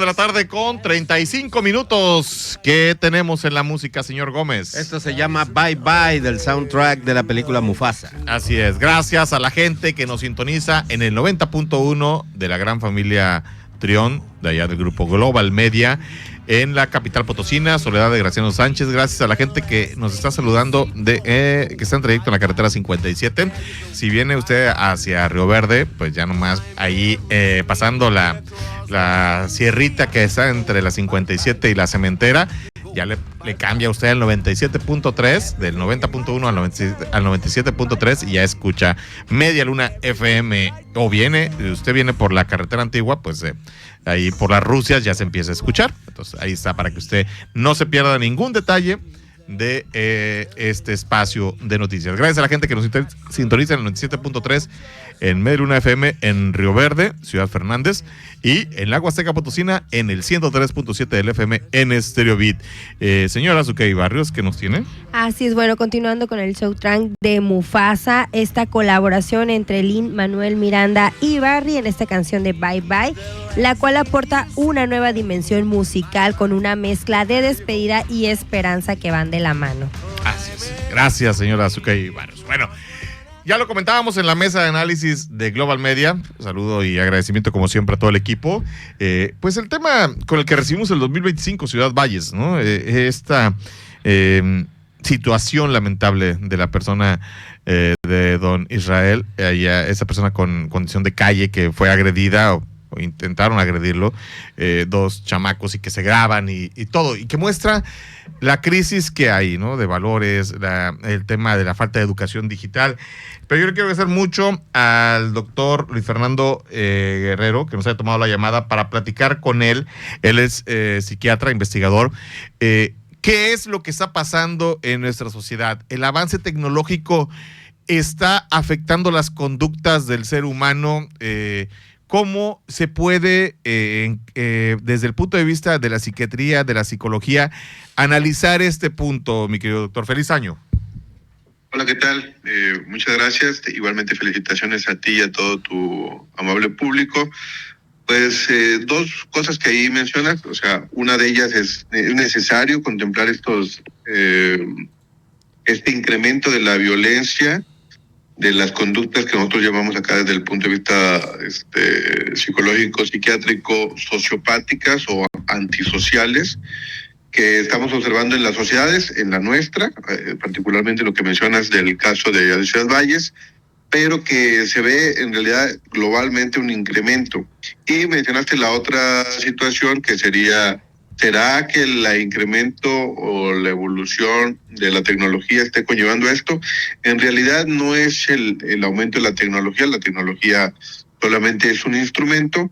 De la tarde con 35 minutos. ¿Qué tenemos en la música, señor Gómez? Esto se llama Bye Bye, del soundtrack de la película Mufasa. Así es, gracias a la gente que nos sintoniza en el 90.1 de la gran familia Trión, de allá del grupo Global Media, en la capital potosina, Soledad de Graciano Sánchez. Gracias a la gente que nos está saludando, que está en trayecto en la carretera 57. Si viene usted hacia Río Verde, pues ya nomás ahí pasando la sierrita que está entre la 57 y la Cementera, ya le cambia usted al 97.3, del 90.1 al 97.3, y ya escucha Media Luna FM. O usted viene por la carretera antigua, pues ahí por las Rusias ya se empieza a escuchar. Entonces ahí está, para que usted no se pierda ningún detalle de este espacio de noticias. Gracias a la gente que nos sintoniza en el 97.3 en Media Luna FM en Río Verde, Ciudad Fernández, y en la Huasteca Potosina en el 103.7 del FM en Stereo Beat. Señora Zucay Barrios, ¿qué nos tiene? Así es, bueno, continuando con el soundtrack de Mufasa, esta colaboración entre Lin-Manuel Miranda y Barry en esta canción de Bye Bye, la cual aporta una nueva dimensión musical con una mezcla de despedida y esperanza que van de la mano. Así es. Gracias, señora Zucay Barrios. Bueno, ya lo comentábamos en la mesa de análisis de Global Media. Saludo y agradecimiento como siempre a todo el equipo. Pues el tema con el que recibimos el 2025 Ciudad Valles, ¿no? Esta situación lamentable de la persona de don Israel, esa persona con condición de calle que fue agredida o intentaron agredirlo, dos chamacos, y que se graban y todo, y que muestra la crisis que hay, ¿no? De valores, el tema de la falta de educación digital. Pero yo le quiero agradecer mucho al doctor Luis Fernando Guerrero, que nos haya tomado la llamada para platicar con él. Él es psiquiatra, investigador. ¿Qué es lo que está pasando en nuestra sociedad? El avance tecnológico está afectando las conductas del ser humano. ¿Cómo se puede, desde el punto de vista de la psiquiatría, de la psicología, analizar este punto, mi querido doctor? Feliz año. Hola, ¿qué tal? Muchas gracias. Igualmente felicitaciones a ti y a todo tu amable público. Pues dos cosas que ahí mencionas, o sea, una de ellas es necesario contemplar este incremento de la violencia, de las conductas que nosotros llamamos acá desde el punto de vista psicológico, psiquiátrico, sociopáticas o antisociales, que estamos observando en las sociedades, en la nuestra, particularmente lo que mencionas del caso de Ciudad Valles, pero que se ve en realidad globalmente un incremento. Y mencionaste la otra situación, que ¿será que el incremento o la evolución de la tecnología esté conllevando esto? En realidad no es el aumento de la tecnología solamente es un instrumento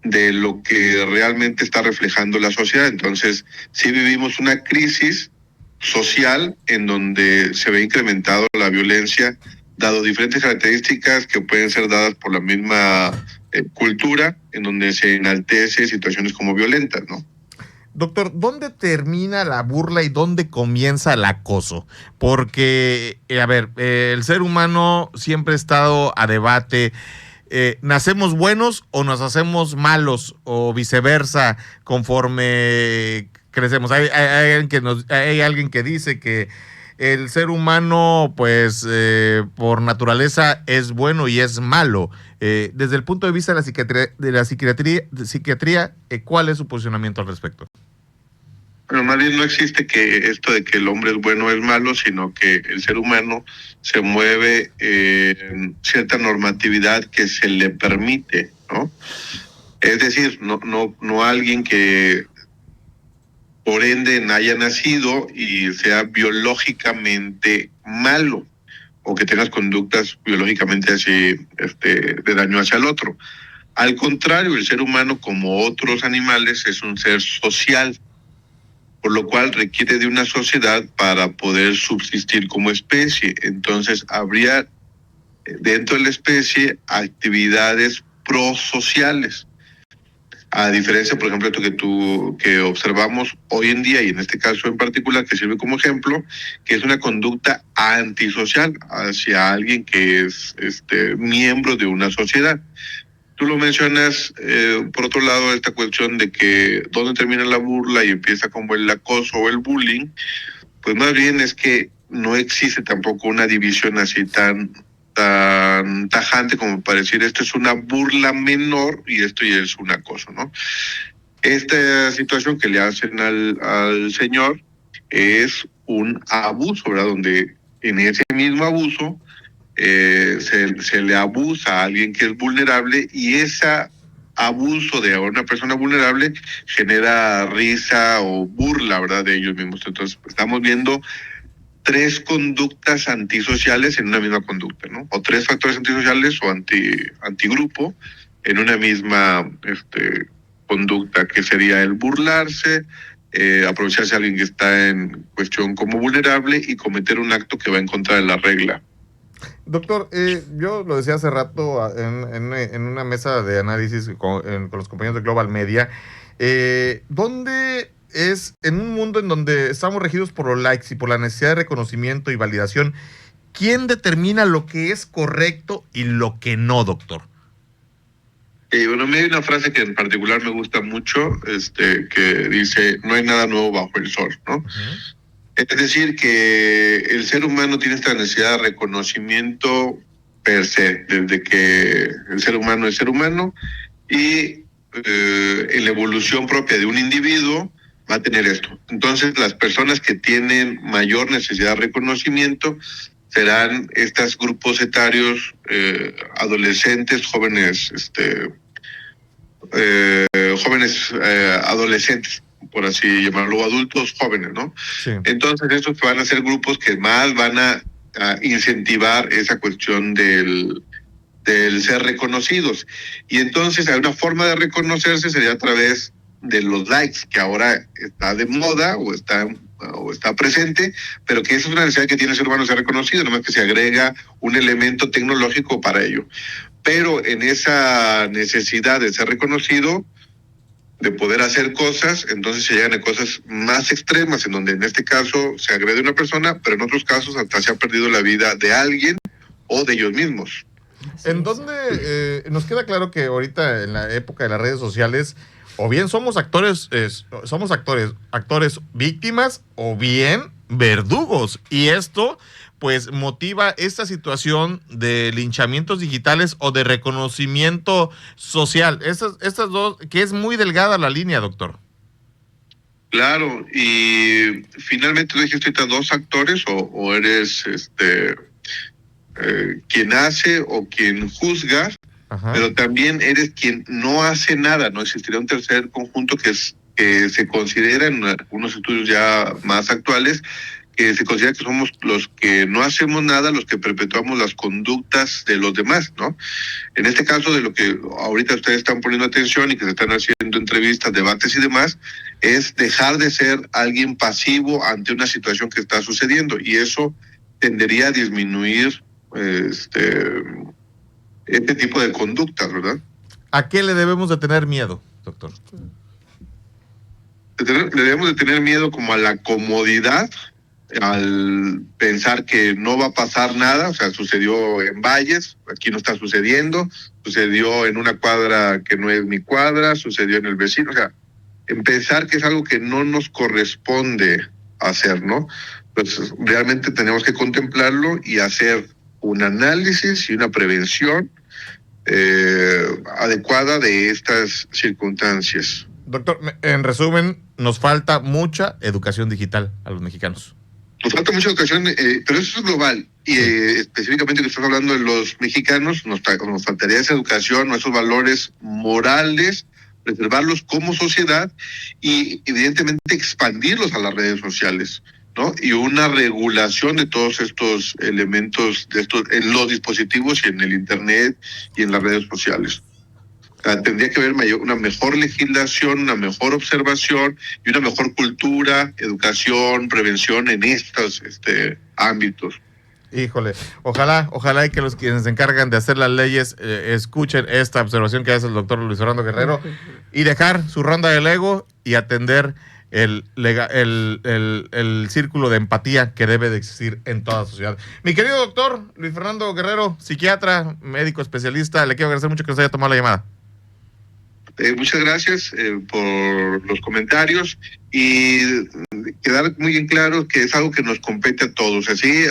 de lo que realmente está reflejando la sociedad. Entonces, sí vivimos una crisis social en donde se ve incrementado la violencia, dado diferentes características que pueden ser dadas por la misma cultura, en donde se enaltece situaciones como violentas, ¿no? Doctor, ¿dónde termina la burla y dónde comienza el acoso? Porque, el ser humano siempre ha estado a debate. ¿Nacemos buenos o nos hacemos malos? O viceversa, conforme crecemos. Hay alguien que dice que el ser humano, pues, por naturaleza es bueno y es malo. Desde el punto de vista de la psiquiatría, ¿cuál es su posicionamiento al respecto? Bueno, más bien no existe esto de que el hombre es bueno o es malo, sino que el ser humano se mueve en cierta normatividad que se le permite, ¿no? Es decir, no alguien que por ende haya nacido y sea biológicamente malo, o que tengas conductas biológicamente así de daño hacia el otro. Al contrario, el ser humano, como otros animales, es un ser social, por lo cual requiere de una sociedad para poder subsistir como especie. Entonces, habría dentro de la especie actividades prosociales. A diferencia, por ejemplo, esto que observamos hoy en día, y en este caso en particular, que sirve como ejemplo, que es una conducta antisocial hacia alguien que es miembro de una sociedad. tú lo mencionas, por otro lado, esta cuestión de que dónde termina la burla y empieza como el acoso o el bullying, pues más bien es que no existe tampoco una división así tan tajante como para decir esto es una burla menor y esto ya es un acoso, ¿no? Esta situación que le hacen al señor es un abuso, ¿verdad? Donde en ese mismo abuso se le abusa a alguien que es vulnerable y ese abuso de una persona vulnerable genera risa o burla, ¿verdad? De ellos mismos. Entonces, estamos viendo 3 conductas antisociales en una misma conducta, ¿no? O 3 factores antisociales o antigrupo en una misma conducta, que sería el burlarse, aprovecharse a alguien que está en cuestión como vulnerable y cometer un acto que va en contra de la regla. Doctor, yo lo decía hace rato en una mesa de análisis con los compañeros de Global Media, ¿dónde es, en un mundo en donde estamos regidos por los likes y por la necesidad de reconocimiento y validación, quién determina lo que es correcto y lo que no, doctor? Bueno, a mí hay una frase que en particular me gusta mucho, que dice, no hay nada nuevo bajo el sol, ¿no? Uh-huh. Es decir, que el ser humano tiene esta necesidad de reconocimiento per se, desde que el ser humano es ser humano, y en la evolución propia de un individuo va a tener esto. Entonces, las personas que tienen mayor necesidad de reconocimiento serán estos grupos etarios, adolescentes, jóvenes, adolescentes, por así llamarlo, adultos jóvenes, ¿no? Sí. Entonces, estos van a ser grupos que más van a incentivar esa cuestión del ser reconocidos. Y entonces, hay una forma de reconocerse sería a través de los likes, que ahora está de moda o está presente, pero que esa es una necesidad que tiene el ser humano ser reconocido, nomás que se agrega un elemento tecnológico para ello. Pero en esa necesidad de ser reconocido, de poder hacer cosas, entonces se llegan a cosas más extremas, en donde en este caso se agrede a una persona, pero en otros casos hasta se ha perdido la vida de alguien o de ellos mismos. En donde nos queda claro que ahorita en la época de las redes sociales, o bien somos actores víctimas, o bien verdugos, y esto pues motiva esta situación de linchamientos digitales o de reconocimiento social. Estas dos, que es muy delgada la línea, doctor. Claro, y finalmente tú dijiste ahorita 2 actores, o eres quien hace o quien juzga. Ajá. Pero también eres quien no hace nada, ¿no? Existiría un tercer conjunto que se considera en algunos estudios ya más actuales, que se considera que somos los que no hacemos nada, los que perpetuamos las conductas de los demás, ¿no? En este caso, de lo que ahorita ustedes están poniendo atención y que se están haciendo entrevistas, debates y demás, es dejar de ser alguien pasivo ante una situación que está sucediendo, y eso tendería a disminuir este tipo de conductas, ¿verdad? ¿A qué le debemos de tener miedo, doctor? Le debemos de tener miedo como a la comodidad, al pensar que no va a pasar nada. O sea, sucedió en Valles, aquí no está sucediendo, sucedió en una cuadra que no es mi cuadra, sucedió en el vecino. O sea, en pensar que es algo que no nos corresponde hacer, ¿no? Pues realmente tenemos que contemplarlo y hacer un análisis y una prevención adecuada de estas circunstancias. Doctor, en resumen, nos falta mucha educación digital a los mexicanos. Nos falta mucha educación, pero eso es global. Y específicamente que estás hablando de los mexicanos, nos faltaría esa educación, esos valores morales, preservarlos como sociedad y evidentemente expandirlos a las redes sociales, ¿no? Y una regulación de todos estos elementos en los dispositivos y en el internet y en las redes sociales. Tendría que haber una mejor legislación, una mejor observación y una mejor cultura, educación, prevención en estos ámbitos. Híjole, ojalá y que los quienes se encargan de hacer las leyes escuchen esta observación que hace el doctor Luis Fernando Guerrero y dejar su ronda del ego y atender el círculo de empatía que debe de existir en toda sociedad. Mi querido doctor Luis Fernando Guerrero, psiquiatra, médico especialista, le quiero agradecer mucho que nos haya tomado la llamada. Muchas gracias por los comentarios y quedar muy en claro que es algo que nos compete a todos. Así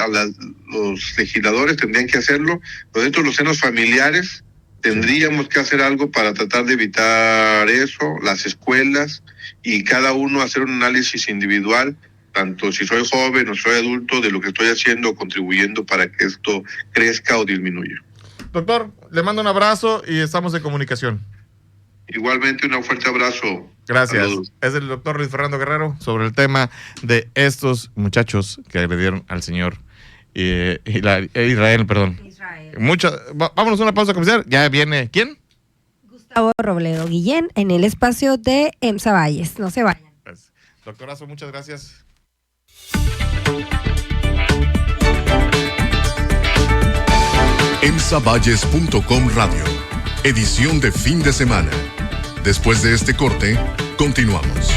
los legisladores tendrían que hacerlo, pero dentro de los senos familiares tendríamos que hacer algo para tratar de evitar eso, las escuelas y cada uno hacer un análisis individual, tanto si soy joven o soy adulto, de lo que estoy haciendo o contribuyendo para que esto crezca o disminuya. Doctor, le mando un abrazo y estamos en comunicación. Igualmente, un fuerte abrazo. Gracias. Saludos. Es el doctor Luis Fernando Guerrero sobre el tema de estos muchachos que agredieron al señor Israel, perdón. Vámonos a una pausa comercial. Ya viene, ¿quién? Gustavo Robledo Guillén en el espacio de EMSA Valles. No se vayan. Pues, doctorazo, muchas gracias. emsavalles.com Radio, edición de fin de semana. Después de este corte, continuamos.